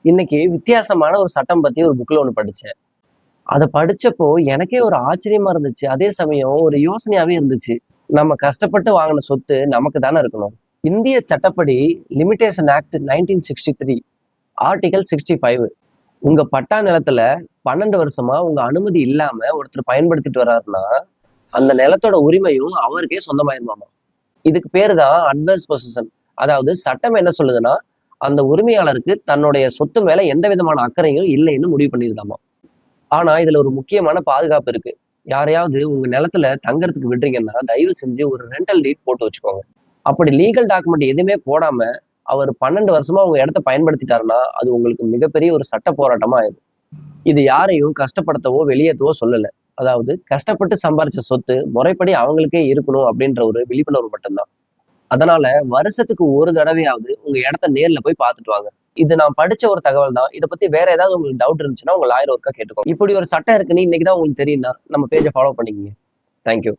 இன்னைக்கு வித்தியாசமான ஒரு சட்டம் பத்தி ஒரு புக்ல ஒண்ணு படிச்சேன். அத படிச்சப்போ எனக்கே ஒரு ஆச்சரியமா இருந்துச்சு. அதே சமயம் ஒரு யோசனையாவே இருந்துச்சு. நம்ம கஷ்டப்பட்டு வாங்குன சொத்து நமக்கு தானே இருக்கணும். இந்திய சட்டப்படி லிமிடேஷன் ஆக்ட் 1963 ஆர்டிகல் 65 உங்க பட்டா நிலத்துல 12 வருஷமா உங்க அனுமதி இல்லாம ஒருத்தர் பயன்படுத்திட்டு வர்றாருன்னா, அந்த நிலத்தோட உரிமையும் அவருக்கே சொந்தமாயிருமாமா. இதுக்கு பேரு தான் அட்வர்ஸ் பொசஷன். அதாவது சட்டம் என்ன சொல்லுதுன்னா, அந்த உரிமையாளருக்கு தன்னுடைய சொத்து மேல எந்த விதமான அக்கறையும் இல்லைன்னு முடிவு பண்ணிருதாமா. ஆனா இதுல ஒரு முக்கியமான பாதுகாப்பு இருக்கு. யாரையாவது உங்க நிலத்துல தங்கறதுக்கு விடுறீங்கன்னா, தயவு செஞ்சு ஒரு ரெண்டல் டீட் போட்டு வச்சுக்கோங்க. அப்படி லீகல் டாக்குமெண்ட் எதுவுமே போடாம, அவர் 12 வருஷமா உங்க இடத்த பயன்படுத்திட்டாருன்னா, அது உங்களுக்கு மிகப்பெரிய ஒரு சட்ட போராட்டமா ஆயிரும். இது யாரையும் கஷ்டப்படுத்தவோ, வெளியேத்தவோ சொல்லல. அதாவது கஷ்டப்பட்டு சம்பாரிச்ச சொத்து முறைப்படி அவங்களுக்கே இருக்கணும் அப்படின்ற ஒரு விழிப்புணர்வு மட்டும்தான். அதனால வருஷத்துக்கு ஒரு தடவையாவது உங்க இடத்த நேர்ல போய் பார்த்துட்டு வாங்க. இது நான் படிச்ச ஒரு தகவல் தான். இத பத்தி வேற ஏதாவது உங்களுக்கு டவுட் இருந்துச்சுன்னா, உங்க லாயர் ஒருக்கா கேட்டுக்கோங்க. இப்படி ஒரு சட்டம் இருக்குன்னு இன்னைக்கு தான் உங்களுக்கு தெரியும்னா, நம்ம பேஜ ஃபாலோ பண்ணிக்கங்க. Thank you.